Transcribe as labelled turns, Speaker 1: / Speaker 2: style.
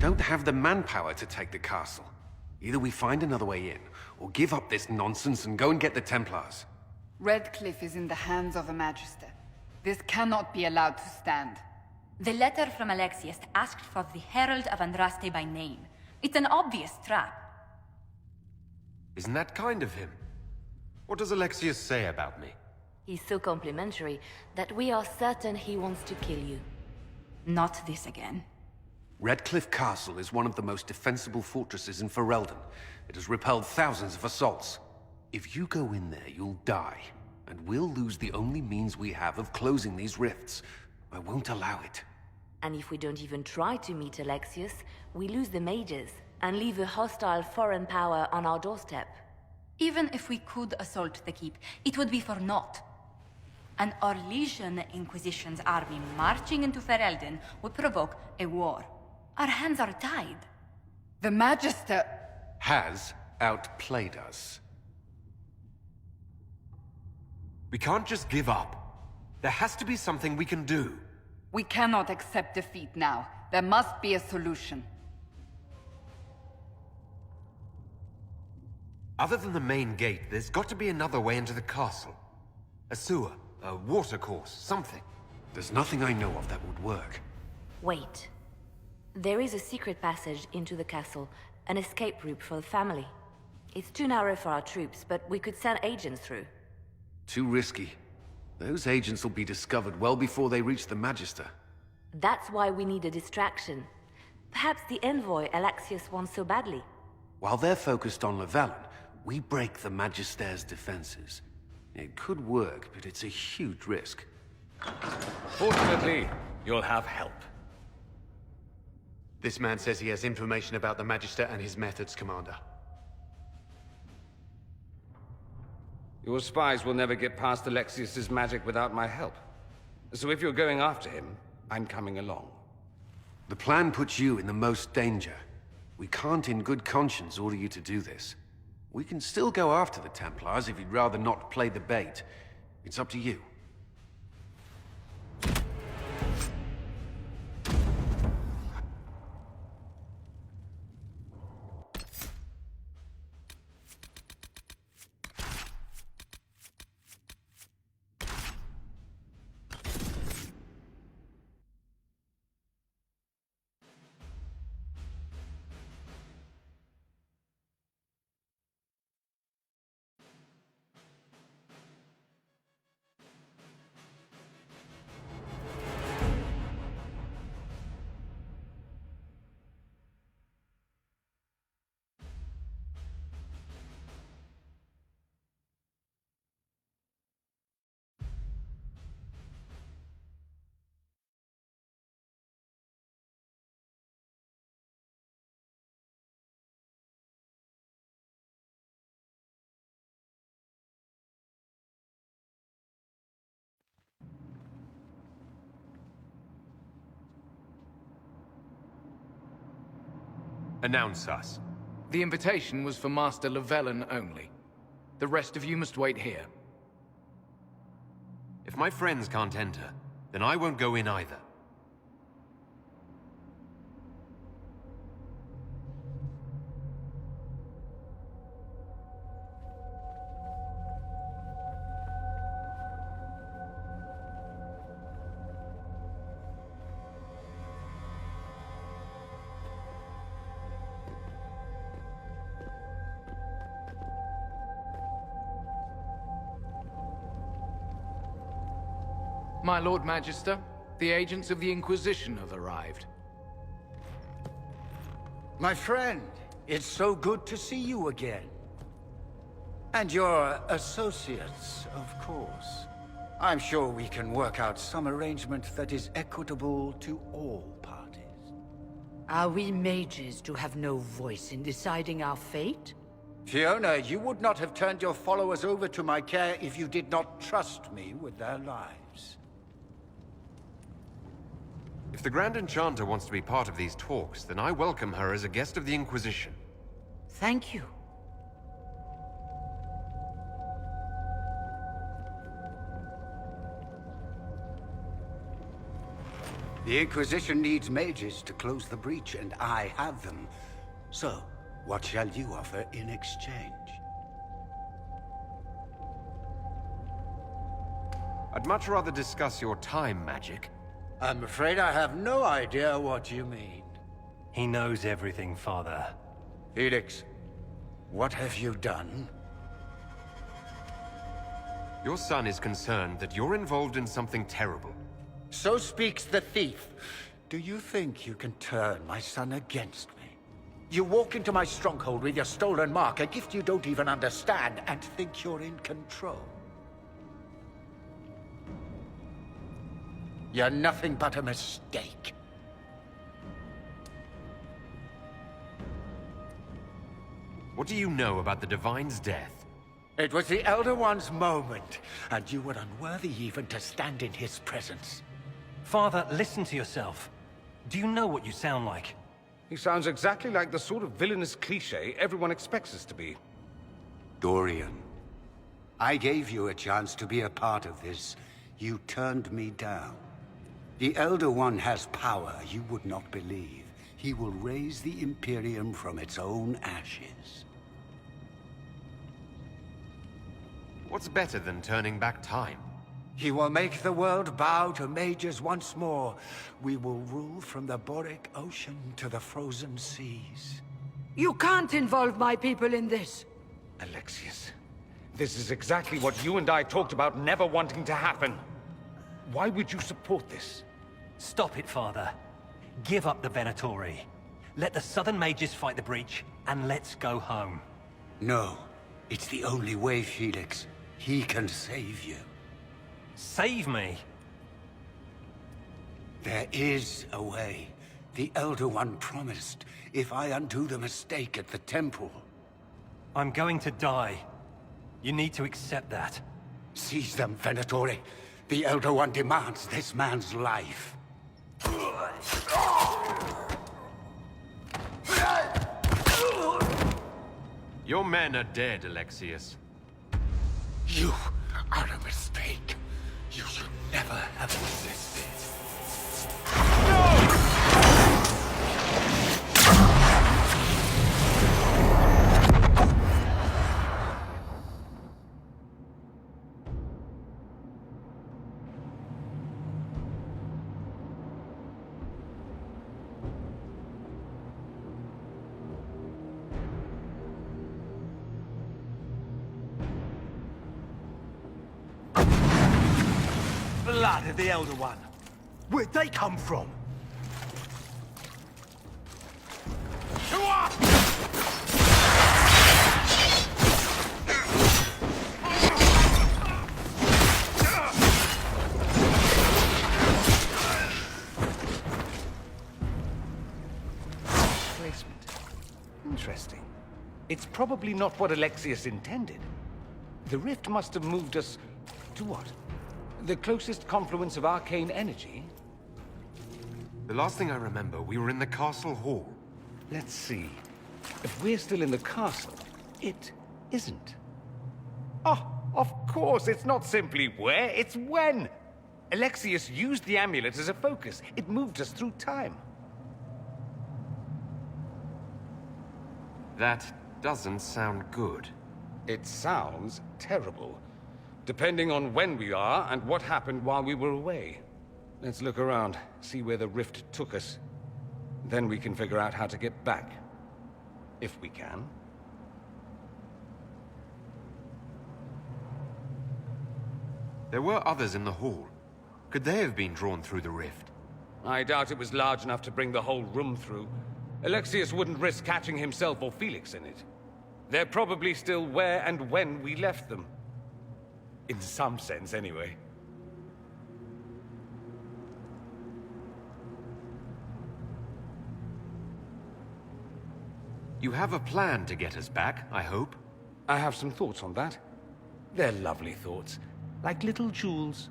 Speaker 1: don't have the manpower to take the castle. Either we find another way in, or give up this nonsense and go and get the Templars.
Speaker 2: Redcliffe is in the hands of a Magister. This cannot be allowed to stand.
Speaker 3: The letter from Alexius asked for the Herald of Andraste by name. It's an obvious trap.
Speaker 4: Isn't that kind of him? What does Alexius say about me?
Speaker 5: He's so complimentary that we are certain he wants to kill you.
Speaker 3: Not this again.
Speaker 1: Redcliffe Castle is one of the most defensible fortresses in Ferelden. It has repelled thousands of assaults. If you go in there, you'll die. And we'll lose the only means we have of closing these rifts. I won't allow it.
Speaker 5: And if we don't even try to meet Alexius, we lose the mages and leave a hostile foreign power on our doorstep.
Speaker 3: Even if we could assault the keep, it would be for naught. An Orlesian Inquisition's army marching into Ferelden would provoke a war. Our hands are tied.
Speaker 2: The Magister...
Speaker 1: has outplayed us.
Speaker 4: We can't just give up. There has to be something we can do.
Speaker 2: We cannot accept defeat now. There must be a solution.
Speaker 4: Other than the main gate, there's got to be another way into the castle. A sewer, a watercourse, something.
Speaker 1: There's nothing I know of that would work.
Speaker 5: Wait. There is a secret passage into the castle, an escape route for the family. It's too narrow for our troops, but we could send agents through.
Speaker 1: Too risky. Those agents will be discovered well before they reach the Magister.
Speaker 5: That's why we need a distraction. Perhaps the envoy Alexius wants so badly.
Speaker 1: While they're focused on Llewellyn, we break the Magister's defenses. It could work, but it's a huge risk.
Speaker 6: Fortunately, you'll have help.
Speaker 7: This man says he has information about the Magister and his methods, Commander.
Speaker 6: Your spies will never get past Alexius's magic without my help. So if you're going after him, I'm coming along.
Speaker 1: The plan puts you in the most danger. We can't in good conscience order you to do this. We can still go after the Templars if you'd rather not play the bait. It's up to you.
Speaker 4: Announce us.
Speaker 8: The invitation was for Master Llewellyn only. The rest of you must wait here.
Speaker 4: If my friends can't enter, then I won't go in either.
Speaker 8: My Lord Magister, the agents of the Inquisition have arrived.
Speaker 9: My friend, it's so good to see you again. And your associates, of course. I'm sure we can work out some arrangement that is equitable to all parties.
Speaker 10: Are we mages to have no voice in deciding our fate?
Speaker 9: Fiona, you would not have turned your followers over to my care if you did not trust me with their lives.
Speaker 4: If the Grand Enchanter wants to be part of these talks, then I welcome her as a guest of the Inquisition.
Speaker 10: Thank you.
Speaker 9: The Inquisition needs mages to close the breach, and I have them. So, what shall you offer in exchange?
Speaker 4: I'd much rather discuss your time magic.
Speaker 9: I'm afraid I have no idea what you mean.
Speaker 11: He knows everything, Father.
Speaker 9: Felix, what have you done?
Speaker 4: Your son is concerned that you're involved in something terrible.
Speaker 9: So speaks the thief. Do you think you can turn my son against me? You walk into my stronghold with your stolen mark, a gift you don't even understand, and think you're in control. You're nothing but a mistake.
Speaker 4: What do you know about the Divine's death?
Speaker 9: It was the Elder One's moment, and you were unworthy even to stand in his presence.
Speaker 11: Father, listen to yourself. Do you know what you sound like?
Speaker 6: He sounds exactly like the sort of villainous cliché everyone expects us to be.
Speaker 9: Dorian, I gave you a chance to be a part of this. You turned me down. The Elder One has power you would not believe. He will raise the Imperium from its own ashes.
Speaker 4: What's better than turning back time?
Speaker 9: He will make the world bow to mages once more. We will rule from the Boric Ocean to the frozen seas.
Speaker 10: You can't involve my people in this.
Speaker 6: Alexius, this is exactly what you and I talked about never wanting to happen. Why would you support this?
Speaker 11: Stop it, Father. Give up the Venatori. Let the Southern Mages fight the breach, and let's go home.
Speaker 9: No. It's the only way, Felix. He can save you.
Speaker 11: Save me?
Speaker 9: There is a way. The Elder One promised, if I undo the mistake at the temple.
Speaker 11: I'm going to die. You need to accept that.
Speaker 9: Seize them, Venatori. The Elder One demands this man's life.
Speaker 4: Your men are dead, Alexius.
Speaker 9: You are a mistake. You should never have existed.
Speaker 11: Blood of the Elder One. Where'd they come from?
Speaker 6: Placement. Interesting. It's probably not what Alexius intended. The rift must have moved us to what? The closest confluence of arcane energy?
Speaker 4: The last thing I remember, we were in the castle hall.
Speaker 6: Let's see. If we're still in the castle, it isn't. Oh, of course, it's not simply where, it's when! Alexius used the amulet as a focus. It moved us through time.
Speaker 4: That doesn't sound good.
Speaker 6: It sounds terrible. Depending on when we are and what happened while we were away. Let's look around, see where the rift took us. Then we can figure out how to get back. If we can.
Speaker 4: There were others in the hall. Could they have been drawn through the rift?
Speaker 6: I doubt it was large enough to bring the whole room through. Alexius wouldn't risk catching himself or Felix in it. They're probably still where and when we left them. In some sense, anyway.
Speaker 4: You have a plan to get us back, I hope?
Speaker 6: I have some thoughts on that. They're lovely thoughts, like little jewels.